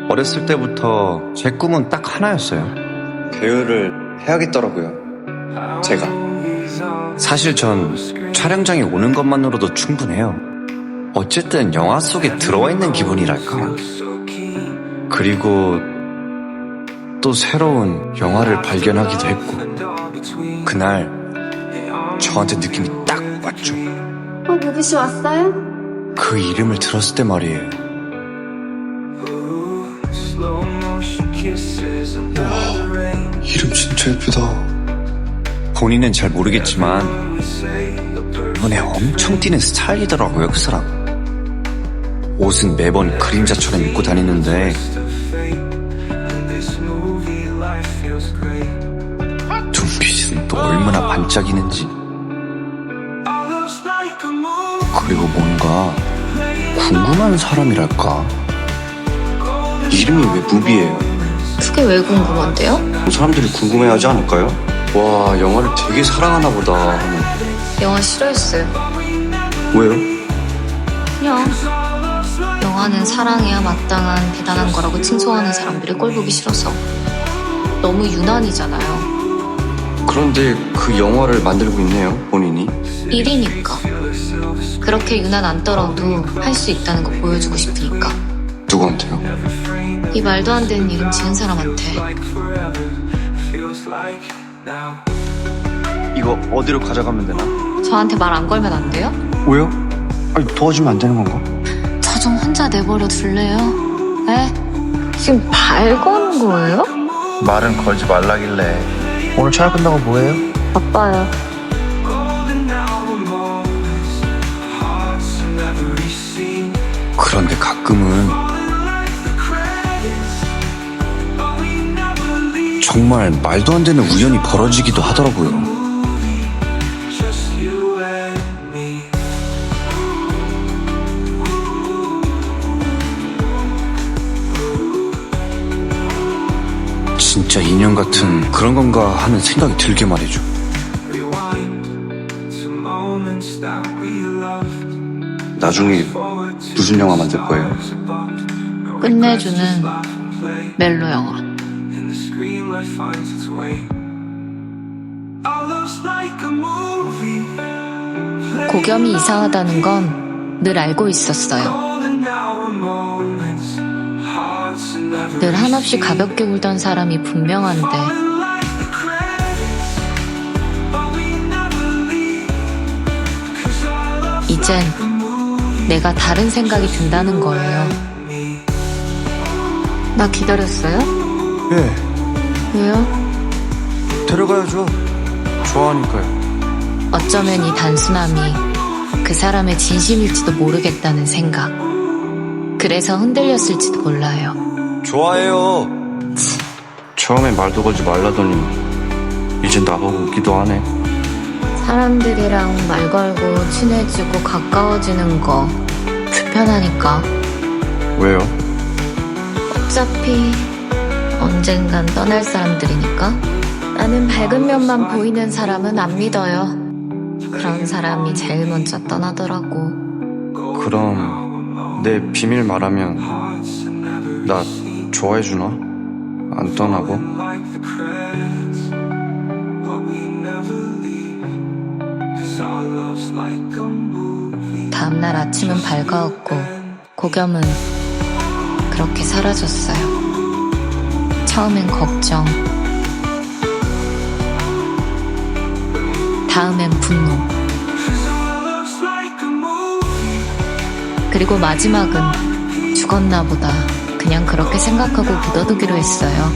어렸을 때부터 제 꿈은 딱 하나였어요. 배우를 해야겠더라고요. 제가. 사실 전 촬영장에 오는 것만으로도 충분해요. 어쨌든 영화 속에 들어와 있는 기분이랄까. 그리고 또 새로운 영화를 발견하기도 했고, 그날 저한테 느낌이 딱 왔죠. 무비씨 왔어요? 그 이름을 들었을 때 말이에요. 와, 이름 진짜 예쁘다. 본인은 잘 모르겠지만 눈에 엄청 띄는 스타일이더라고요, 그 사람. 옷은 매번 그림자처럼 입고 다니는데 눈빛은 또 얼마나 반짝이는지. 그리고 뭔가 궁금한 사람이랄까. 이름이 왜 무비예요? 그게 왜 궁금한데요? 사람들이 궁금해하지 않을까요? 와, 영화를 되게 사랑하나 보다 하면. 영화 싫어했어요. 왜요? 그냥 영화는 사랑해야 마땅한 대단한 거라고 칭송하는 사람들이 꼴보기 싫어서. 너무 유난이잖아요. 그런데 그 영화를 만들고 있네요, 본인이. 일이니까. 그렇게 유난 않더라도 할 수 있다는 거 보여주고 싶으니까. 누구한테요? 이 말도 안 되는 이름 지은 사람한테. 이거 어디로 가져가면 되나? 저한테 말 안 걸면 안 돼요? 왜요? 아니, 도와주면 안 되는 건가? 저 좀 혼자 내버려 둘래요? 에? 지금 발 거는 거예요? 말은 걸지 말라길래. 오늘 촬영 끝나고 뭐해요? 바빠요. 그런데 가끔은 정말 말도 안 되는 우연이 벌어지기도 하더라고요. 진짜 인연 같은 그런 건가 하는 생각이 들게 말이죠. 나중에 무슨 영화 만들 거예요? 끝내주는 멜로 영화. 고겸이 이상하다는 건 늘 알고 있었어요. 늘 한없이 가볍게 굴던 사람이 분명한데 이젠 내가 다른 생각이 든다는 거예요. 나 기다렸어요? 예, 왜요? 데려가야죠. 좋아하니까요. 어쩌면 이 단순함이 그 사람의 진심일지도 모르겠다는 생각. 그래서 흔들렸을지도 몰라요. 좋아해요. 처음에 말도 걸지 말라더니 이젠 나보고 웃기도 하네. 사람들이랑 말 걸고 친해지고 가까워지는 거 불편하니까. 왜요? 어차피 언젠간 떠날 사람들이니까. 나는 밝은 면만 보이는 사람은 안 믿어요. 그런 사람이 제일 먼저 떠나더라고. 그럼 내 비밀 말하면 나 좋아해주나? 안 떠나고? 다음날 아침은 밝아왔고 고겸은 그렇게 사라졌어요. 처음엔 걱정, 다음엔 분노, 그리고 마지막은 죽었나 보다 그냥 그렇게 생각하고 묻어두기로 했어요.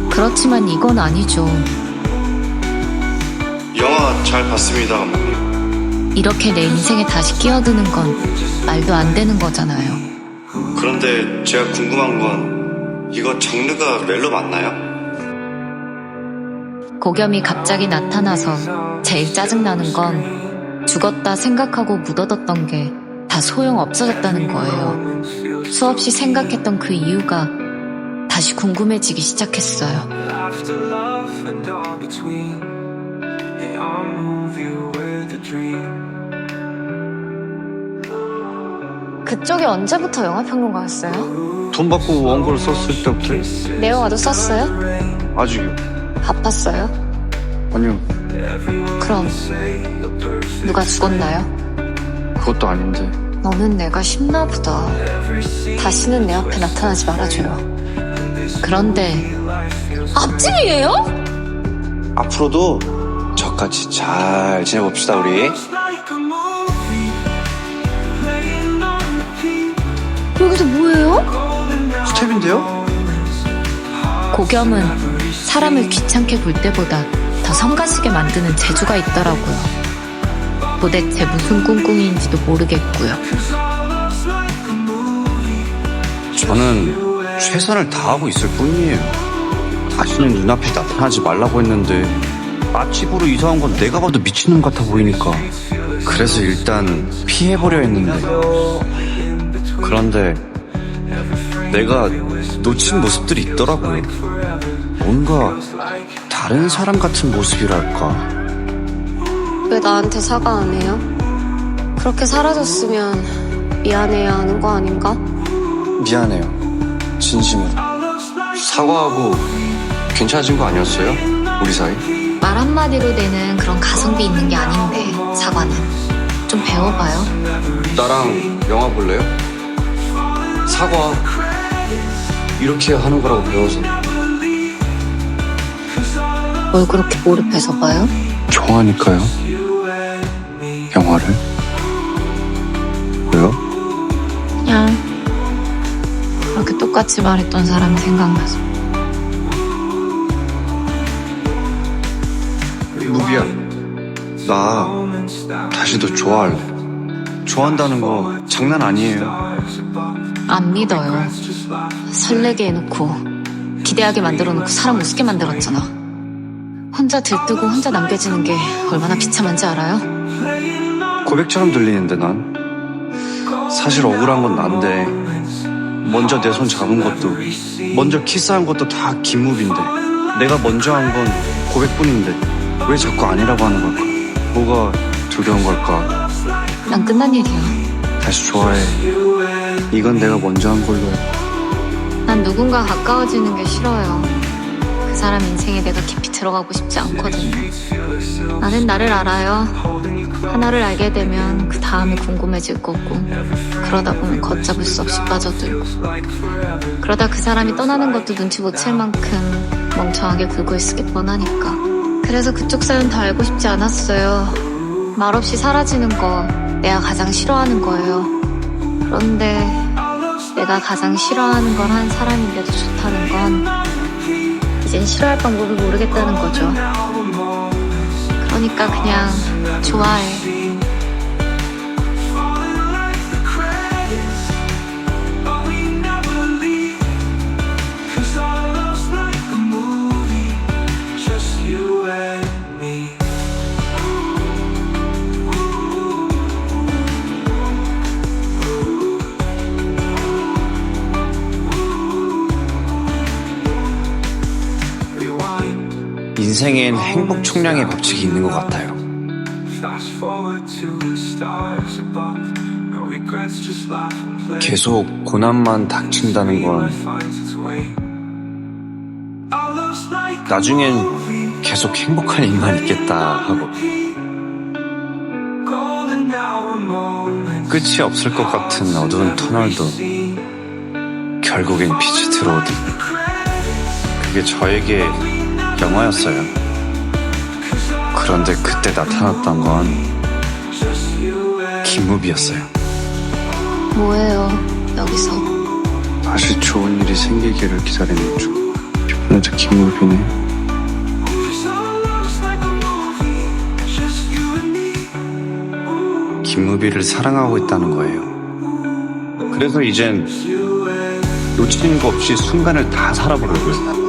그렇지만 이건 아니죠. 영화 잘 봤습니다, 감독님. 이렇게 내 인생에 다시 끼어드는 건 말도 안 되는 거잖아요. 그런데 제가 궁금한 건 이거 장르가 멜로 맞나요? 고겸이 갑자기 나타나서 제일 짜증나는 건 죽었다 생각하고 묻어뒀던 게 다 다 소용 없어졌다는 거예요. 수없이 생각했던 그 이유가 다시 궁금해지기 시작했어요. 그쪽이 언제부터 영화평론가였어요? 돈 받고 원고를 썼을 때부터. 내용화도 썼어요? 아직요. 바빴어요? 아니요. 그럼 누가 죽었나요? 그것도 아닌데. 너는 내가 쉽나 보다. 다시는 내 앞에 나타나지 말아줘요. 그런데 앞집이에요? 앞으로도 저같이 잘 지내봅시다 우리. 여기도 뭐예요? 스텝인데요? 고겸은 사람을 귀찮게 볼 때보다 더 성가시게 만드는 재주가 있더라고요. 도대체 무슨 꿍꿍이인지도 모르겠고요. 저는 최선을 다하고 있을 뿐이에요. 다시는 눈앞에 나타나지 말라고 했는데 맛집으로 이사한 건 내가 봐도 미친놈 같아 보이니까 그래서 일단 피해보려 했는데 그런데 내가 놓친 모습들이 있더라고요. 뭔가 다른 사람 같은 모습이랄까. 왜 나한테 사과 안 해요? 그렇게 사라졌으면 미안해야 하는 거 아닌가? 미안해요. 진심으로. 사과하고 괜찮아진 거 아니었어요? 우리 사이? 말 한마디로 되는 그런 가성비 있는 게 아닌데 사과는 좀 배워봐요. 나랑 영화 볼래요? 사과 이렇게 하는 거라고 배워서. 뭘 그렇게 몰입해서 봐요? 좋아하니까요. 영화를. 왜요? 그냥 그렇게 똑같이 말했던 사람이 생각나서. 무비야, 나 다시 너 좋아할래. 좋아한다는 거 장난 아니에요. 안 믿어요. 설레게 해놓고 기대하게 만들어놓고 사람 우습게 만들었잖아. 혼자 들뜨고 혼자 남겨지는 게 얼마나 비참한지 알아요? 고백처럼 들리는데 난 사실 억울한 건 난데 먼저 내 손 잡은 것도 먼저 키스한 것도 다 김무비인데 내가 먼저 한 건 고백뿐인데 왜 자꾸 아니라고 하는 걸까? 뭐가 두려운 걸까? 난 끝난 일이야. 다시 좋아해. 이건 내가 먼저 한 걸로 해. 난 누군가 가까워지는 게 싫어요. 그 사람 인생에 내가 깊이 들어가고 싶지 않거든요. 나는 나를 알아요. 하나를 알게 되면 그 다음이 궁금해질 거고 그러다 보면 걷잡을 수 없이 빠져들고 그러다 그 사람이 떠나는 것도 눈치 못 챌 만큼 멍청하게 굴고 있을 게 뻔하니까. 그래서 그쪽 사연 더 알고 싶지 않았어요. 말없이 사라지는 거 내가 가장 싫어하는 거예요. 그런데 내가 가장 싫어하는 걸 한 사람인데도 좋다는 건 이젠 싫어할 방법을 모르겠다는 거죠. 그러니까 그냥 좋아해. 인생엔 행복 총량의 법칙이 있는 것 같아요. 계속 고난만 닥친다는 건 나중엔 계속 행복한 일만 있겠다 하고 끝이 없을 것 같은 어두운 터널도 결국엔 빛이 들어오듯. 그게 저에게 영화였어요. 그런데 그때 나타났던 건 김무비였어요. 뭐예요, 여기서? 다시 좋은 일이 생기기를 기다리는 중. 이번에도 김무비네. 김무비를 사랑하고 있다는 거예요. 그래서 이젠 놓치는 거 없이 순간을 다 살아보려고요.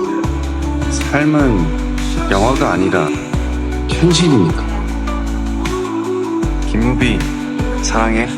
삶은 영화가 아니라 현실이니까. 김무비 사랑해.